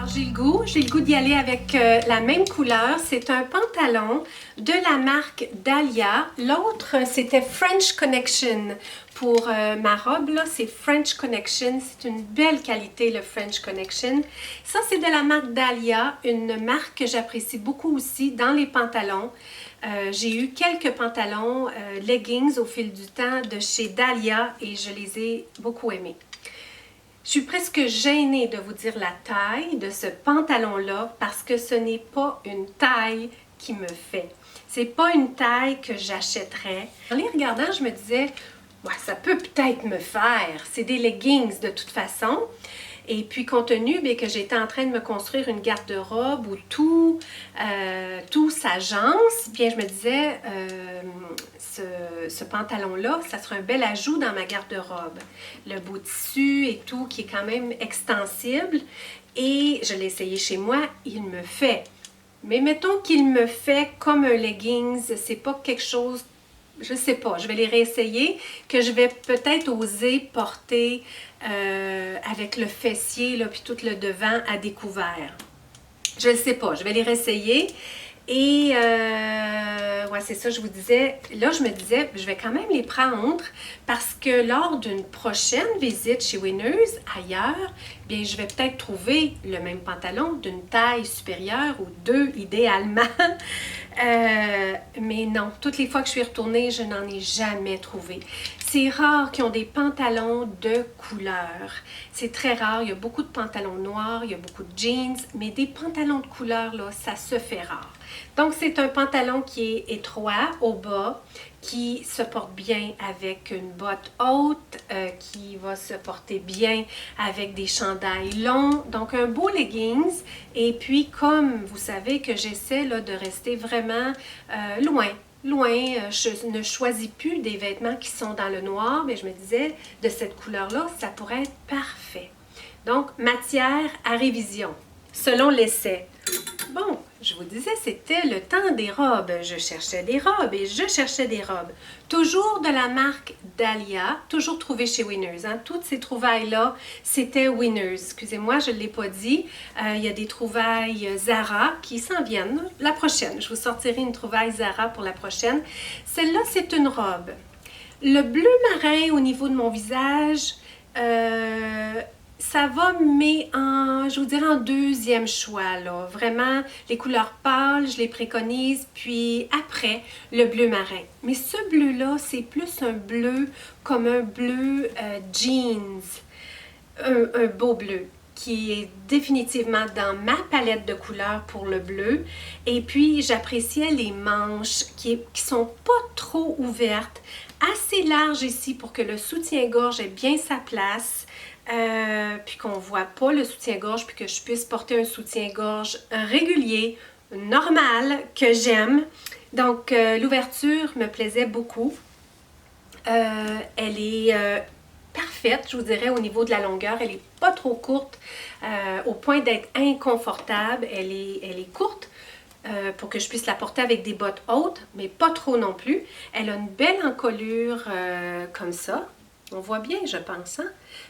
J'ai le goût d'y aller avec la même couleur. C'est un pantalon de la marque Dahlia. L'autre, c'était French Connection. Pour ma robe, là, c'est French Connection. C'est une belle qualité, le French Connection. Ça, c'est de la marque Dahlia, une marque que j'apprécie beaucoup aussi dans les pantalons. J'ai eu quelques pantalons leggings au fil du temps de chez Dahlia et je les ai beaucoup aimés. Je suis presque gênée de vous dire la taille de ce pantalon-là parce que ce n'est pas une taille qui me fait. C'est pas une taille que j'achèterais. En les regardant, je me disais, ouais, ça peut peut-être me faire. C'est des leggings de toute façon. Et puis, compte tenu bien, que j'étais en train de me construire une garde-robe où tout s'agence, bien, je me disais, ce pantalon-là, ça serait un bel ajout dans ma garde-robe. Le beau tissu et tout, qui est quand même extensible. Et je l'ai essayé chez moi, il me fait. Mais mettons qu'il me fait comme un leggings, c'est pas quelque chose... Je sais pas, je vais les réessayer, que je vais peut-être oser porter avec le fessier, là, puis tout le devant à découvert. Je ne sais pas, je vais les réessayer. Et ouais, c'est ça, je vous disais. Là, je me disais, je vais quand même les prendre parce que lors d'une prochaine visite chez Winners, ailleurs, bien, je vais peut-être trouver le même pantalon d'une taille supérieure ou deux idéalement. Mais non, toutes les fois que je suis retournée, je n'en ai jamais trouvé. C'est rare qu'ils ont des pantalons de couleur. C'est très rare. Il y a beaucoup de pantalons noirs, il y a beaucoup de jeans, mais des pantalons de couleur, là, ça se fait rare. Donc, c'est un pantalon qui est étroit au bas, qui se porte bien avec une botte haute, qui va se porter bien avec des chandails longs. Donc, un beau leggings. Et puis, comme vous savez que j'essaie là, de rester vraiment loin, je ne choisis plus des vêtements qui sont dans le noir, mais je me disais, de cette couleur-là, ça pourrait être parfait. Donc, matière à révision, selon l'essai. Bon, je vous disais, c'était le temps des robes. Je cherchais des robes et je cherchais des robes. Toujours de la marque Dahlia, toujours trouvée chez Winners. Hein. Toutes ces trouvailles-là, c'était Winners. Excusez-moi, je ne l'ai pas dit. Il y a des trouvailles Zara qui s'en viennent. La prochaine, je vous sortirai une trouvaille Zara pour la prochaine. Celle-là, c'est une robe. Le bleu marin au niveau de mon visage... ça va, mais je vous dirais en deuxième choix, là. Vraiment, les couleurs pâles, je les préconise, puis après, le bleu marin. Mais ce bleu-là, c'est plus un bleu comme un bleu jeans, un beau bleu qui est définitivement dans ma palette de couleurs pour le bleu. Et puis, j'appréciais les manches qui sont pas trop ouvertes, assez larges ici pour que le soutien-gorge ait bien sa place. Puis qu'on ne voit pas le soutien-gorge, puis que je puisse porter un soutien-gorge régulier, normal, que j'aime. Donc, l'ouverture me plaisait beaucoup. Elle est parfaite, je vous dirais, au niveau de la longueur. Elle n'est pas trop courte, au point d'être inconfortable. Elle est courte. Pour que je puisse la porter avec des bottes hautes, mais pas trop non plus. Elle a une belle encolure comme ça. On voit bien, je pense, hein?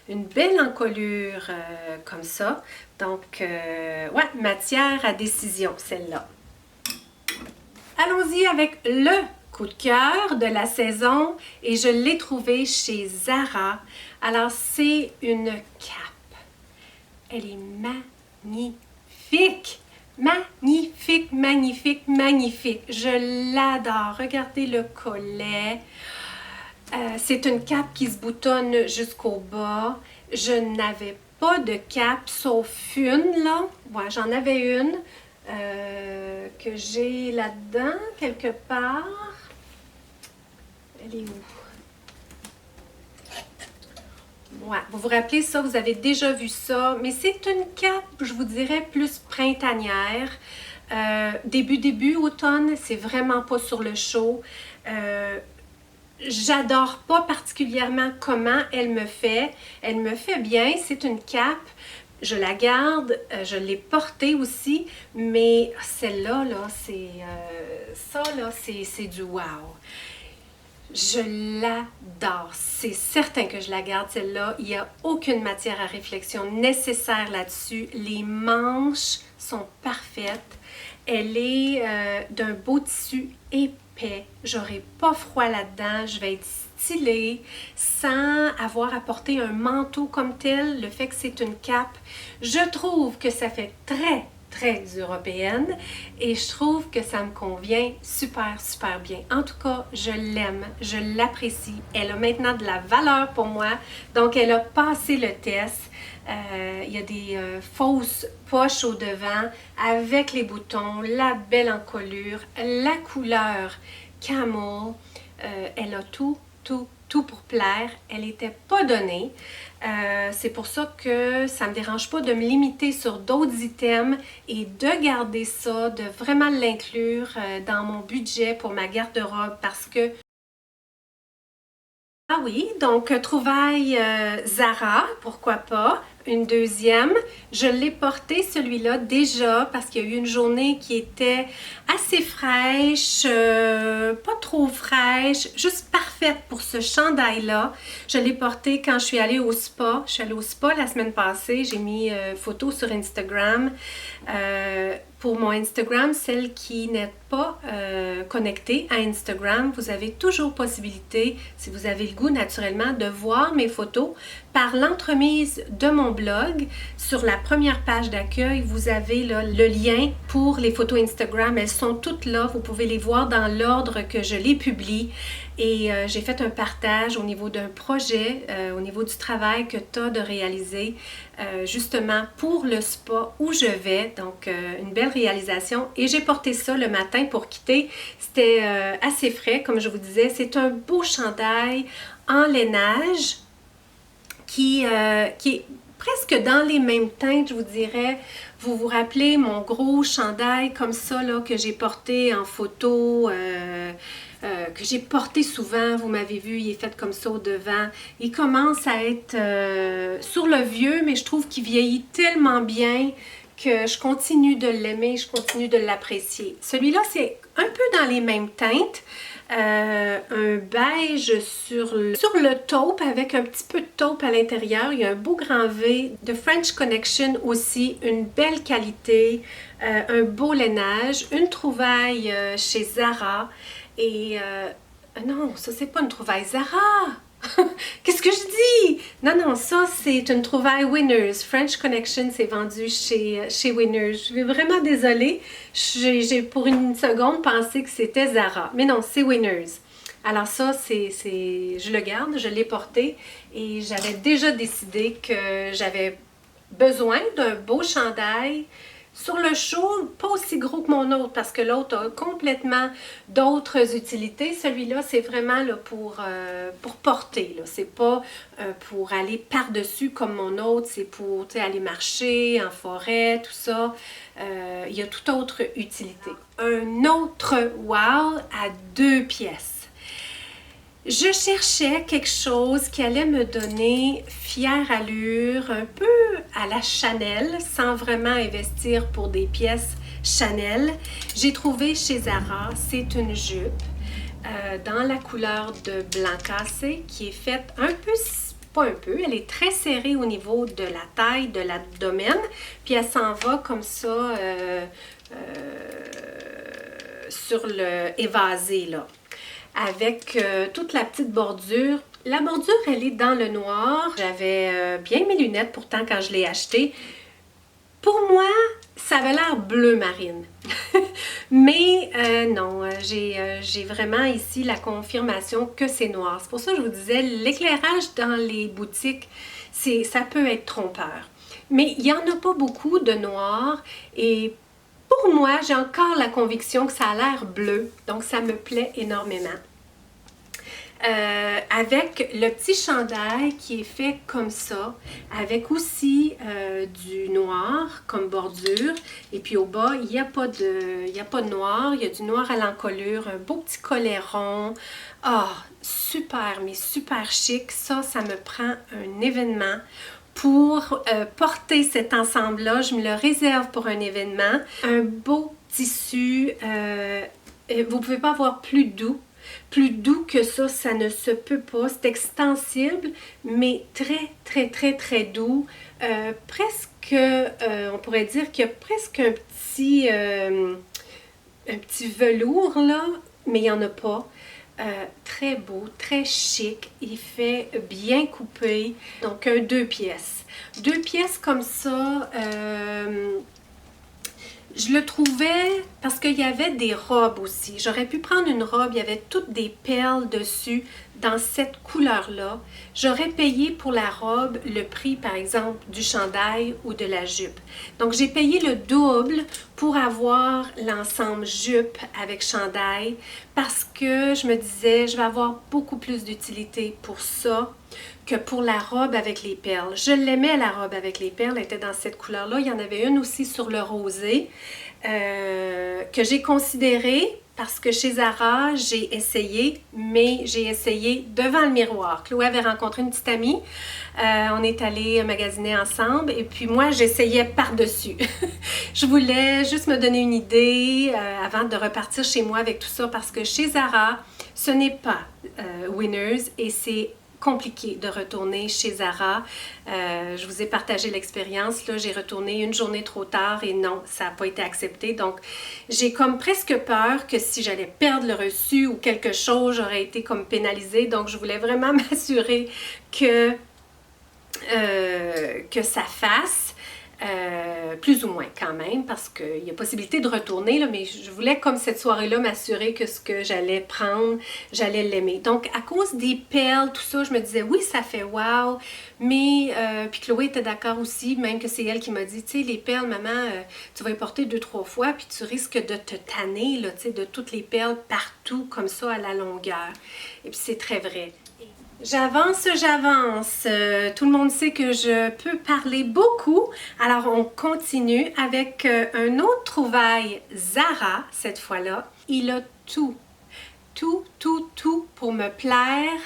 Une belle encolure comme ça. Donc, ouais, matière à décision, celle-là. Allons-y avec le coup de cœur de la saison et je l'ai trouvé chez Zara. Alors, c'est une cape. Elle est magnifique! Magnifique, magnifique, magnifique. Je l'adore. Regardez le collet. C'est une cape qui se boutonne jusqu'au bas. Je n'avais pas de cape sauf une, là. Ouais, j'en avais une que j'ai là-dedans, quelque part. Elle est où? Ouais, vous vous rappelez ça, vous avez déjà vu ça, mais c'est une cape, je vous dirais, plus printanière. Début automne, c'est vraiment pas sur le chaud. J'adore pas particulièrement comment elle me fait. Elle me fait bien, c'est une cape. Je la garde, je l'ai portée aussi, mais celle-là, là, c'est ça, là, c'est du wow. Je l'adore. C'est certain que je la garde, celle-là. Il n'y a aucune matière à réflexion nécessaire là-dessus. Les manches sont parfaites. Elle est d'un beau tissu épais. J'aurai pas froid là-dedans. Je vais être stylée sans avoir à porter un manteau comme tel. Le fait que c'est une cape, je trouve que ça fait très européenne et je trouve que ça me convient super bien. En tout cas, je l'aime, je l'apprécie. Elle a maintenant de la valeur pour moi, donc elle a passé le test. Il y a des fausses poches au devant avec les boutons, la belle encolure, la couleur camel. Elle a tout pour plaire. Elle n'était pas donnée. C'est pour ça que ça ne me dérange pas de me limiter sur d'autres items et de garder ça, de vraiment l'inclure dans mon budget pour ma garde-robe parce que ah oui, donc trouvaille Zara, pourquoi pas. Une deuxième, je l'ai porté celui-là déjà parce qu'il y a eu une journée qui était assez fraîche, pas trop fraîche, juste parfaite pour ce chandail-là. Je l'ai porté quand je suis allée au spa. Je suis allée au spa la semaine passée, j'ai mis photo sur Instagram. Pour mon Instagram, celle qui n'est pas connectée à Instagram, vous avez toujours possibilité, si vous avez le goût naturellement, de voir mes photos par l'entremise de mon blog. Sur la première page d'accueil, vous avez là, le lien pour les photos Instagram. Elles sont toutes là. Vous pouvez les voir dans l'ordre que je les publie. Et j'ai fait un partage au niveau d'un projet, au niveau du travail que tu as de réaliser, justement pour le spa où je vais. Donc, une belle réalisation. Et j'ai porté ça le matin pour quitter. C'était assez frais, comme je vous disais. C'est un beau chandail en lainage qui est presque dans les mêmes teintes, je vous dirais. Vous vous rappelez mon gros chandail comme ça là, que j'ai porté en photo, que j'ai porté souvent, vous m'avez vu, il est fait comme ça au devant. Il commence à être sur le vieux, mais je trouve qu'il vieillit tellement bien que je continue de l'aimer, je continue de l'apprécier. Celui-là, c'est un peu dans les mêmes teintes. Un beige sur le taupe avec un petit peu de taupe à l'intérieur. Il y a un beau grand V de French Connection aussi, une belle qualité, un beau lainage, une trouvaille chez Zara et non, ça c'est pas une trouvaille Zara! Qu'est-ce que je dis? Non, ça c'est une trouvaille Winners. French Connection, c'est vendu chez Winners. Je suis vraiment désolée. J'ai pour une seconde pensé que c'était Zara. Mais non, c'est Winners. Alors ça, je le garde, je l'ai porté et j'avais déjà décidé que j'avais besoin d'un beau chandail. Sur le show, pas aussi gros que mon autre parce que l'autre a complètement d'autres utilités. Celui-là, c'est vraiment là, pour porter. C'est pas pour aller par-dessus comme mon autre. C'est pour aller marcher en forêt, tout ça. Il y a toute autre utilité. Un autre wow à 2 pièces. Je cherchais quelque chose qui allait me donner fière allure, un peu à la Chanel, sans vraiment investir pour des pièces Chanel. J'ai trouvé chez Zara, c'est une jupe dans la couleur de blanc cassé qui est faite un peu, pas un peu, elle est très serrée au niveau de la taille, de l'abdomen, puis elle s'en va comme ça sur le évasé là. Avec toute la petite bordure. La bordure, elle est dans le noir. J'avais bien mes lunettes pourtant quand je l'ai acheté. Pour moi, ça avait l'air bleu marine. Mais non, j'ai vraiment ici la confirmation que c'est noir. C'est pour ça que je vous disais, l'éclairage dans les boutiques, ça peut être trompeur. Mais il n'y en a pas beaucoup de noir et pour moi, j'ai encore la conviction que ça a l'air bleu, donc ça me plaît énormément. Avec le petit chandail qui est fait comme ça, avec aussi du noir comme bordure, et puis au bas, il n'y a pas de noir, il y a du noir à l'encolure, un beau petit collet rond. Ah, super, mais super chic, ça me prend un événement. Pour porter cet ensemble-là, je me le réserve pour un événement. Un beau tissu, vous ne pouvez pas avoir plus doux. Plus doux que ça ne se peut pas. C'est extensible, mais très, très, très, très doux. Presque, on pourrait dire qu'il y a presque un petit velours là, mais il n'y en a pas. Très beau, très chic, il fait bien coupé, donc un 2 pièces. 2 pièces comme ça, je le trouvais parce qu'il y avait des robes aussi. J'aurais pu prendre une robe, il y avait toutes des perles dessus dans cette couleur-là. J'aurais payé pour la robe le prix, par exemple, du chandail ou de la jupe. Donc, j'ai payé le double pour avoir l'ensemble jupe avec chandail parce que je me disais, je vais avoir beaucoup plus d'utilité pour ça que pour la robe avec les perles. Je l'aimais, la robe avec les perles, elle était dans cette couleur-là. Il y en avait une aussi sur le rosé que j'ai considérée parce que chez Zara, j'ai essayé, mais j'ai essayé devant le miroir. Chloé avait rencontré une petite amie. On est allé magasiner ensemble et puis moi, j'essayais par-dessus. Je voulais juste me donner une idée avant de repartir chez moi avec tout ça parce que chez Zara, ce n'est pas Winners et c'est compliqué de retourner chez Zara. Je vous ai partagé l'expérience. Là, j'ai retourné une journée trop tard et non, ça n'a pas été accepté. Donc, j'ai comme presque peur que si j'allais perdre le reçu ou quelque chose, j'aurais été comme pénalisée. Donc, je voulais vraiment m'assurer que ça fasse. Plus ou moins quand même, parce qu'il y a possibilité de retourner, là, mais je voulais comme cette soirée-là m'assurer que ce que j'allais prendre, j'allais l'aimer. Donc à cause des perles, tout ça, je me disais oui, ça fait wow, mais puis Chloé était d'accord aussi, même que c'est elle qui m'a dit, tu sais, les perles, maman, tu vas y porter 2-3 fois, puis tu risques de te tanner, là, tu sais, de toutes les perles partout, comme ça, à la longueur. Et puis c'est très vrai. J'avance. Tout le monde sait que je peux parler beaucoup. Alors, on continue avec un autre trouvaille Zara, cette fois-là. Il a tout pour me plaire.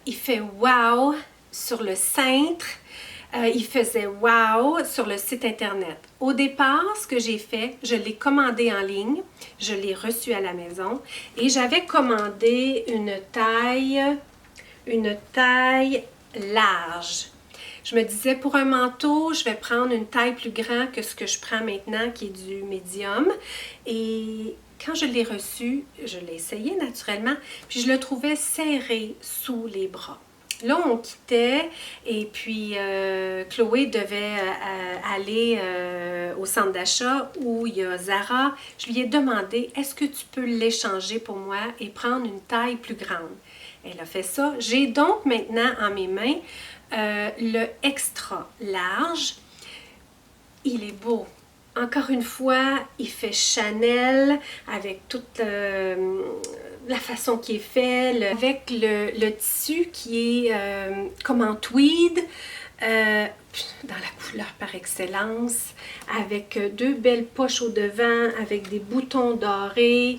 Il fait wow sur le cintre. Il faisait wow sur le site internet. Au départ, ce que j'ai fait, je l'ai commandé en ligne, je l'ai reçu à la maison et j'avais commandé une taille large. Je me disais, pour un manteau, je vais prendre une taille plus grande que ce que je prends maintenant, qui est du médium. Et quand je l'ai reçu, je l'ai essayé naturellement, puis je le trouvais serré sous les bras. Là, on quittait et puis Chloé devait aller au centre d'achat où il y a Zara. Je lui ai demandé, est-ce que tu peux l'échanger pour moi et prendre une taille plus grande? Elle a fait ça. J'ai donc maintenant en mes mains le extra large. Il est beau. Encore une fois, il fait Chanel avec toute la façon qui est fait, avec le tissu qui est comme en tweed, dans la couleur par excellence, avec 2 belles poches au devant, avec des boutons dorés.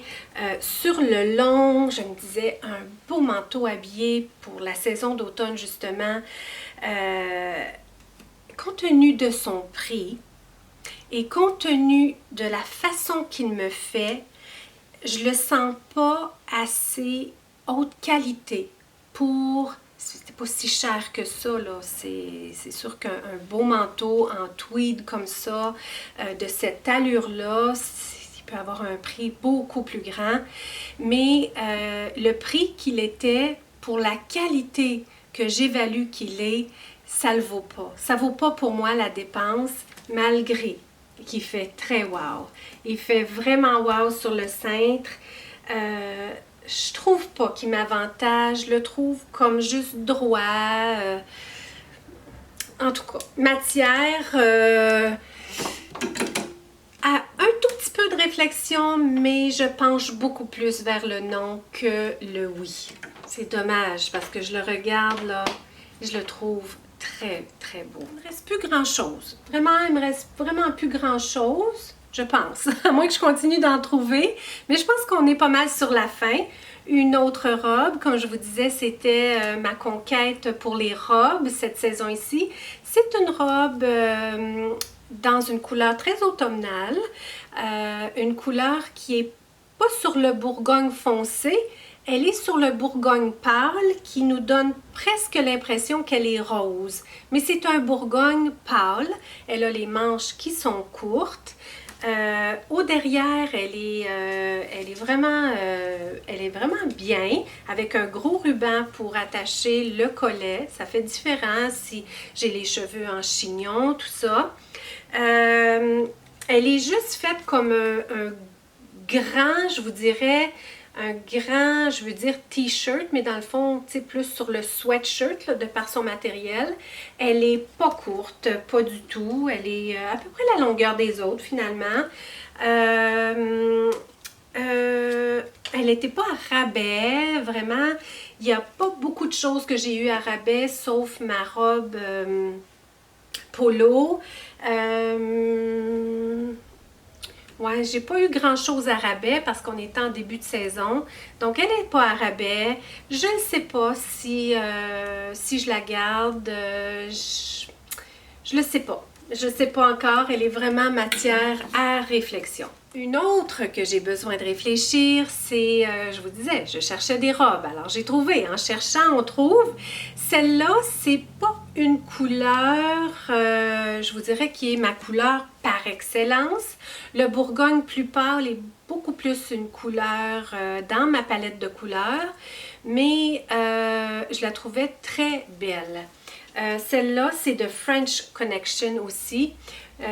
Sur le long, je me disais, un beau manteau habillé pour la saison d'automne justement. Compte tenu de son prix, et compte tenu de la façon qu'il me fait, je le sens pas assez haute qualité pour... C'est pas si cher que ça, là. C'est sûr qu'un beau manteau en tweed comme ça, de cette allure-là, il peut avoir un prix beaucoup plus grand. Mais le prix qu'il était pour la qualité que j'évalue qu'il est, ça le vaut pas. Ça vaut pas pour moi la dépense, malgré qui fait très wow. Il fait vraiment wow sur le cintre. Je trouve pas qu'il m'avantage. Je le trouve comme juste droit. En tout cas, matière a un tout petit peu de réflexion, mais je penche beaucoup plus vers le non que le oui. C'est dommage parce que je le regarde là, je le trouve très, très beau. Il ne me reste plus grand-chose. Vraiment, il me reste vraiment plus grand-chose, je pense. À moins que je continue d'en trouver. Mais je pense qu'on est pas mal sur la fin. Une autre robe, comme je vous disais, c'était ma conquête pour les robes cette saison ici. C'est une robe dans une couleur très automnale. Une couleur qui est pas sur le bourgogne foncé, elle est sur le bourgogne pâle qui nous donne presque l'impression qu'elle est rose. Mais c'est un bourgogne pâle. Elle a les manches qui sont courtes. Au derrière, elle est vraiment bien, avec un gros ruban pour attacher le collet. Ça fait différent si j'ai les cheveux en chignon, tout ça. Elle est juste faite comme un grand, je vous dirais, un grand, je veux dire t-shirt, mais dans le fond, tu sais, plus sur le sweatshirt, là, de par son matériel. Elle est pas courte, pas du tout. Elle est à peu près la longueur des autres, finalement. Elle n'était pas à rabais, vraiment. Il n'y a pas beaucoup de choses que j'ai eu à rabais, sauf ma robe polo. Ouais, j'ai pas eu grand-chose à rabais parce qu'on était en début de saison. Donc, elle n'est pas à rabais. Je ne sais pas si je la garde. Je ne le sais pas. Je ne sais pas encore. Elle est vraiment matière à réflexion. Une autre que j'ai besoin de réfléchir, c'est, je vous disais, je cherchais des robes. Alors, j'ai trouvé. En cherchant, on trouve. Celle-là, c'est pas une couleur, je vous dirais, qui est ma couleur par excellence. Le bourgogne plus pâle est beaucoup plus une couleur dans ma palette de couleurs, mais je la trouvais très belle. Celle-là, c'est de French Connection aussi.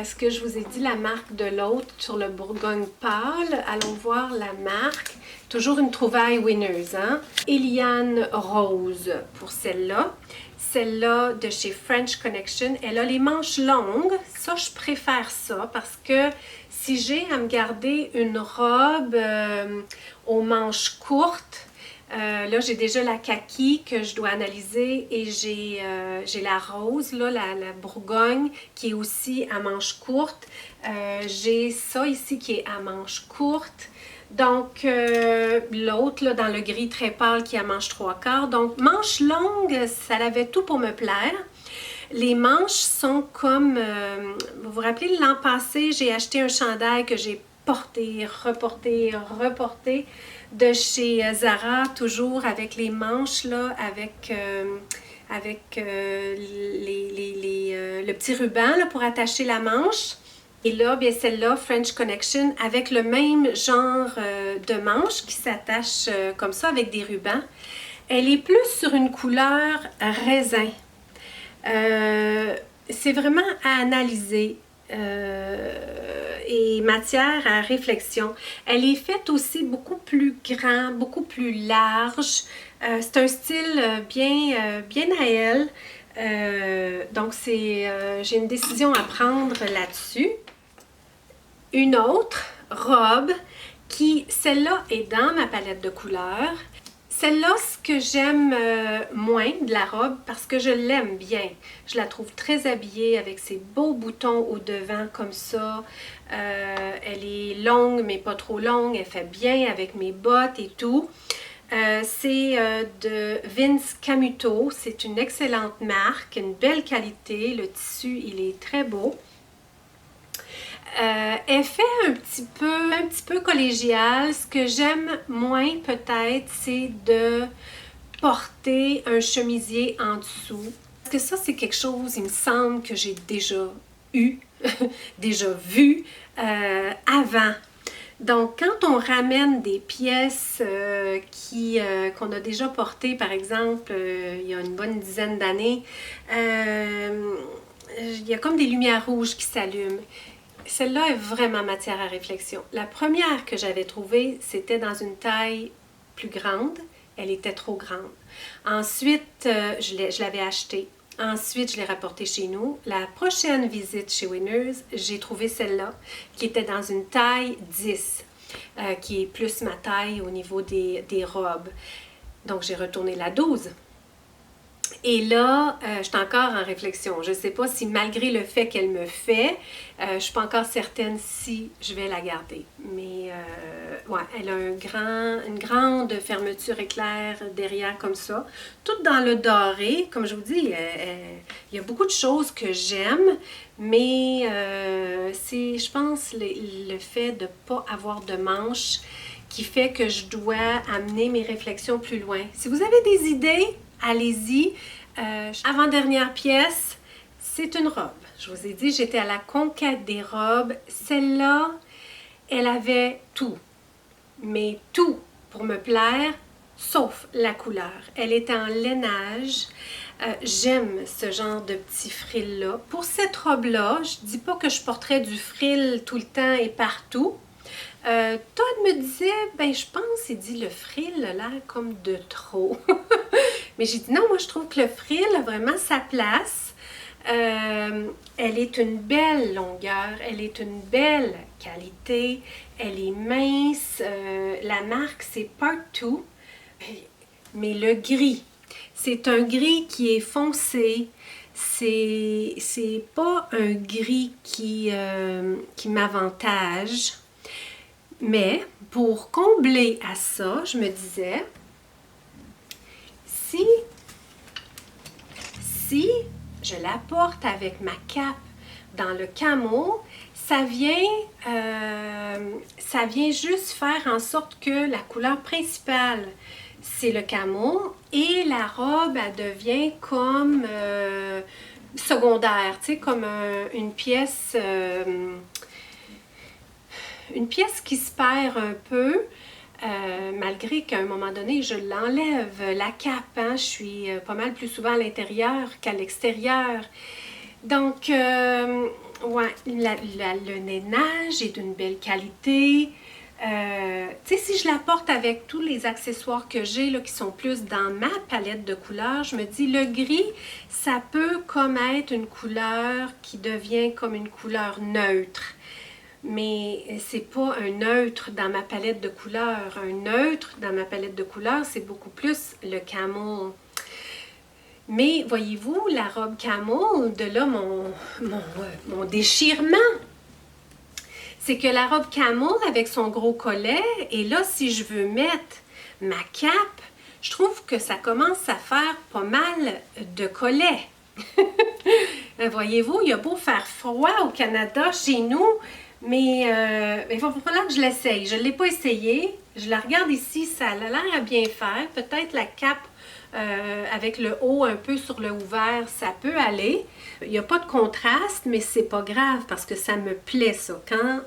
Ce que je vous ai dit, la marque de l'autre sur le bourgogne pâle. Allons voir la marque. Toujours une trouvaille winneuse, hein? Eliane Rose pour celle-là. Celle-là de chez French Connection, elle a les manches longues. Ça, je préfère ça parce que si j'ai à me garder une robe aux manches courtes, là, j'ai déjà la kaki que je dois analyser et j'ai la rose, là, la bourgogne, qui est aussi à manches courtes. J'ai ça ici qui est à manches courtes. Donc, l'autre, là, dans le gris très pâle, qui est à manches 3/4. Donc, manches longues, ça avait tout pour me plaire. Les manches sont comme, vous vous rappelez, l'an passé, j'ai acheté un chandail que j'ai porté, reporté, reporté de chez Zara, toujours avec les manches, là, avec le petit ruban là, pour attacher la manche. Et là, bien celle-là, French Connection, avec le même genre de manche qui s'attache comme ça avec des rubans. Elle est plus sur une couleur raisin. C'est vraiment à analyser et matière à réflexion. Elle est faite aussi beaucoup plus grand, beaucoup plus large. C'est un style bien à elle. Donc, j'ai une décision à prendre là-dessus. Une autre robe qui, celle-là, est dans ma palette de couleurs. Celle-là, ce que j'aime moins de la robe, parce que je l'aime bien. Je la trouve très habillée avec ses beaux boutons au devant comme ça. Elle est longue, mais pas trop longue. Elle fait bien avec mes bottes et tout. C'est de Vince Camuto. C'est une excellente marque, une belle qualité. Le tissu, il est très beau. Elle fait un petit peu collégial. Ce que j'aime moins peut-être, c'est de porter un chemisier en dessous. Parce que ça, c'est quelque chose, il me semble, que j'ai déjà eu, déjà vu avant. Donc, quand on ramène des pièces qu'on a déjà portées, par exemple, il y a une bonne dizaine d'années, il y a comme des lumières rouges qui s'allument. Celle-là est vraiment matière à réflexion. La première que j'avais trouvée, c'était dans une taille plus grande. Elle était trop grande. Ensuite, je l'avais achetée. Ensuite, je l'ai rapportée chez nous. La prochaine visite chez Winners, j'ai trouvé celle-là qui était dans une taille 10, qui est plus ma taille au niveau des robes. Donc, j'ai retourné la 12. Et là, je suis encore en réflexion. Je ne sais pas si malgré le fait qu'elle me fait, je ne suis pas encore certaine si je vais la garder. Mais ouais, elle a une grande fermeture éclair derrière comme ça. Tout dans le doré. Comme je vous dis, il y a beaucoup de choses que j'aime. Mais c'est, je pense, le fait de ne pas avoir de manches qui fait que je dois amener mes réflexions plus loin. Si vous avez des idées, allez-y. Avant-dernière pièce, c'est une robe. Je vous ai dit, j'étais à la conquête des robes. Celle-là, elle avait tout, mais tout pour me plaire, sauf la couleur. Elle était en lainage. J'aime ce genre de petit frill-là. Pour cette robe-là, je ne dis pas que je porterais du frill tout le temps et partout. Todd me disait, ben je pense, il dit le frill a l'air comme de trop. Mais j'ai dit non, moi je trouve que le frill a vraiment sa place. Elle est une belle longueur, elle est une belle qualité, elle est mince. La marque c'est Part 2, mais le gris, c'est un gris qui est foncé. C'est pas un gris qui m'avantage. Mais pour combler à ça, je me disais, si je la porte avec ma cape dans le camo, ça vient juste faire en sorte que la couleur principale, c'est le camo et la robe, elle devient comme secondaire, tu sais, comme une pièce qui se perd un peu, malgré qu'à un moment donné, je l'enlève, la cape. Hein? Je suis pas mal plus souvent à l'intérieur qu'à l'extérieur. Donc, ouais, le lainage est d'une belle qualité. Tu sais, si je la porte avec tous les accessoires que j'ai, là, qui sont plus dans ma palette de couleurs, je me dis, le gris, ça peut comme être une couleur qui devient comme une couleur neutre. Mais c'est pas un neutre dans ma palette de couleurs. Un neutre dans ma palette de couleurs, c'est beaucoup plus le camo. Mais voyez-vous, la robe camo, de là mon déchirement, c'est que la robe camo avec son gros collet, et là, si je veux mettre ma cape, je trouve que ça commence à faire pas mal de collets. Voyez-vous, il a beau faire froid au Canada, chez nous, mais il va falloir que je l'essaye. Je ne l'ai pas essayé. Je la regarde ici, ça a l'air à bien faire. Peut-être la cape avec le haut un peu sur le ouvert, ça peut aller. Il n'y a pas de contraste, mais c'est pas grave parce que ça me plaît ça.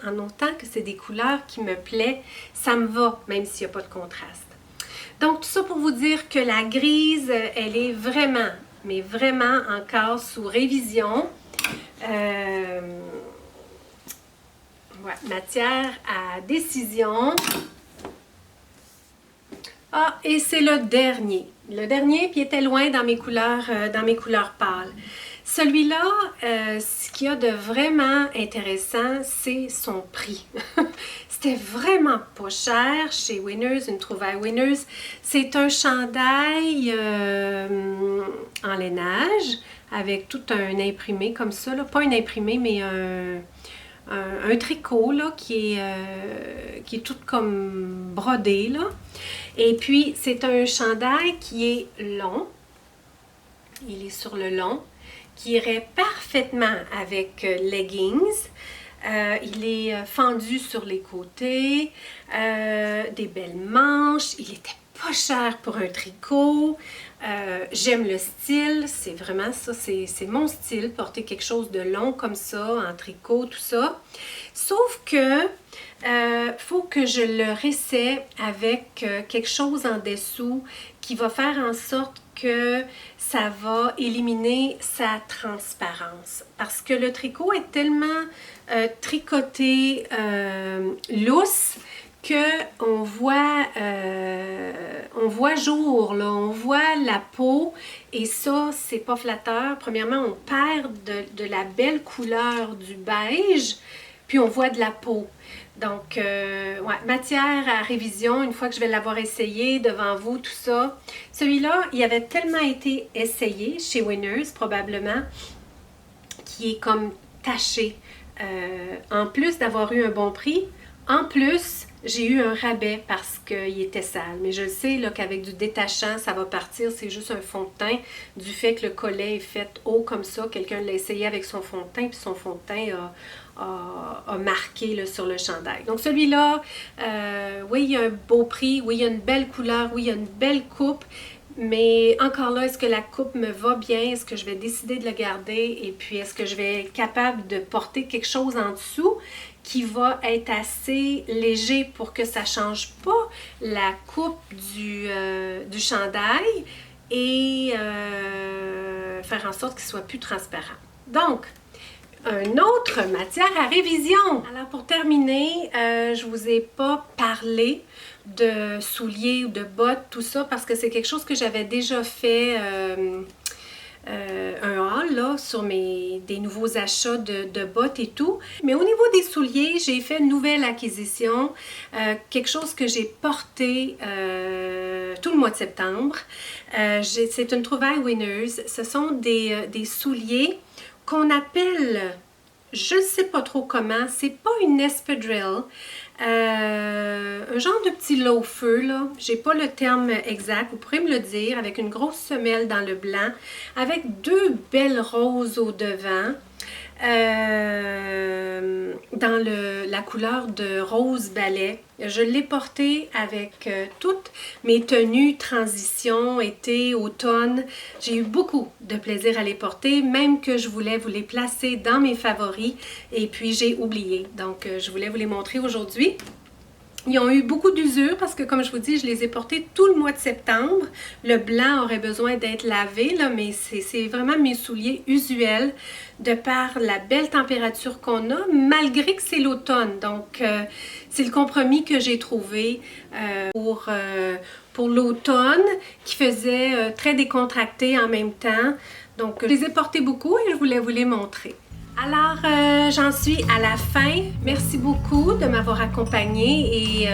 En autant que c'est des couleurs qui me plaisent, ça me va, même s'il n'y a pas de contraste. Donc tout ça pour vous dire que la grise, elle est vraiment, mais vraiment encore sous révision. Ouais, matière à décision. Ah, et c'est le dernier. Le dernier, puis il était loin dans mes couleurs pâles. Celui-là, ce qu'il y a de vraiment intéressant, c'est son prix. C'était vraiment pas cher chez Winners, une trouvaille Winners. C'est un chandail en lainage avec tout un imprimé comme ça. Là. Pas un imprimé, mais un tricot là, qui est tout comme brodé. Là. Et puis, c'est un chandail qui est long. Il est sur le long, qui irait parfaitement avec leggings. Il est fendu sur les côtés, des belles manches. Il était pas cher pour un tricot. J'aime le style, c'est vraiment ça, c'est mon style, porter quelque chose de long comme ça, en tricot, tout ça. Sauf que faut que je le ressaie avec quelque chose en dessous qui va faire en sorte que ça va éliminer sa transparence. Parce que le tricot est tellement tricoté lousse qu'on voit jour, là, on voit la peau et ça, c'est pas flatteur. Premièrement, on perd de la belle couleur du beige, puis on voit de la peau. Donc, ouais, matière à révision, une fois que je vais l'avoir essayé devant vous, tout ça. Celui-là, il avait tellement été essayé chez Winners, probablement, qui est comme taché. En plus d'avoir eu un bon prix, en plus, j'ai eu un rabais parce qu'il était sale. Mais je sais là, qu'avec du détachant, ça va partir. C'est juste un fond de teint. Du fait que le collet est fait haut comme ça, quelqu'un l'a essayé avec son fond de teint, puis son fond de teint a marqué là, sur le chandail. Donc celui-là, oui, il y a un beau prix, oui, il y a une belle couleur, oui, il y a une belle coupe. Mais encore là, est-ce que la coupe me va bien? Est-ce que je vais décider de le garder? Et puis, est-ce que je vais être capable de porter quelque chose en dessous qui va être assez léger pour que ça ne change pas la coupe du chandail et faire en sorte qu'il soit plus transparent. Donc, une autre matière à révision. Alors pour terminer, je vous ai pas parlé de souliers ou de bottes, tout ça, parce que c'est quelque chose que j'avais déjà fait un haul là, sur des nouveaux achats de bottes et tout. Mais au niveau des souliers, j'ai fait une nouvelle acquisition, quelque chose que j'ai porté tout le mois de septembre. C'est une trouvaille Winners. Ce sont des souliers qu'on appelle, je ne sais pas trop comment, c'est pas une espadrille, un genre de petit loafer, là, j'ai pas le terme exact, vous pourrez me le dire, avec une grosse semelle dans le blanc, avec deux belles roses au devant, dans la couleur de rose balai. Je l'ai porté avec toutes mes tenues transition, été, automne. J'ai eu beaucoup de plaisir à les porter, même que je voulais vous les placer dans mes favoris et puis j'ai oublié. Donc, je voulais vous les montrer aujourd'hui. Ils ont eu beaucoup d'usure parce que, comme je vous dis, je les ai portés tout le mois de septembre. Le blanc aurait besoin d'être lavé, là, mais c'est vraiment mes souliers usuels de par la belle température qu'on a, malgré que c'est l'automne. Donc, c'est le compromis que j'ai trouvé pour l'automne qui faisait très décontracté en même temps. Donc, je les ai portés beaucoup et je voulais vous les montrer. Alors, j'en suis à la fin. Merci beaucoup de m'avoir accompagnée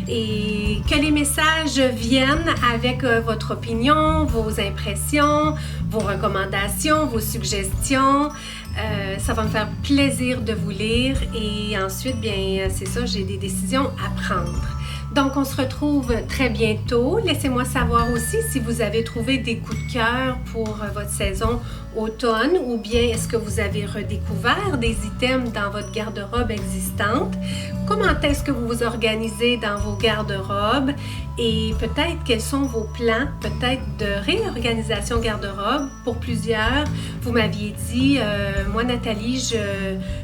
et que les messages viennent avec votre opinion, vos impressions, vos recommandations, vos suggestions. Ça va me faire plaisir de vous lire et ensuite, bien, c'est ça, j'ai des décisions à prendre. Donc, on se retrouve très bientôt. Laissez-moi savoir aussi si vous avez trouvé des coups de cœur pour votre saison automne ou bien est-ce que vous avez redécouvert des items dans votre garde-robe existante. Comment est-ce que vous vous organisez dans vos garde-robes et peut-être quels sont vos plans, peut-être de réorganisation garde-robe pour plusieurs. Vous m'aviez dit, moi Nathalie,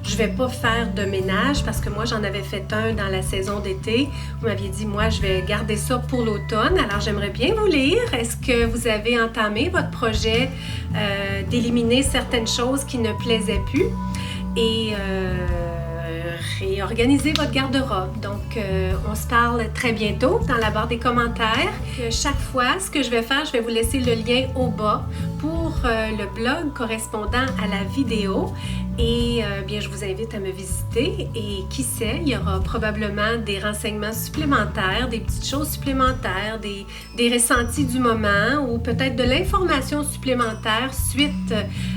je vais pas faire de ménage parce que moi j'en avais fait un dans la saison d'été. Vous m'aviez dit, moi je vais garder ça pour l'automne. Alors j'aimerais bien vous lire. Est-ce que vous avez entamé votre projet d'éliminer certaines choses qui ne plaisaient plus et réorganiser votre garde-robe. Donc, on se parle très bientôt dans la barre des commentaires. Chaque fois, ce que je vais faire, je vais vous laisser le lien au bas pour le blog correspondant à la vidéo. Et bien, je vous invite à me visiter et qui sait, il y aura probablement des renseignements supplémentaires, des petites choses supplémentaires, des ressentis du moment ou peut-être de l'information supplémentaire suite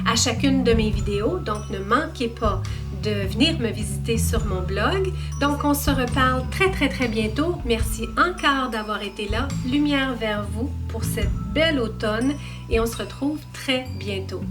à chacune de mes vidéos. Donc, ne manquez pas de venir me visiter sur mon blog. Donc, on se reparle très bientôt. Merci encore d'avoir été là. Lumière vers vous pour cette belle automne et on se retrouve très bientôt.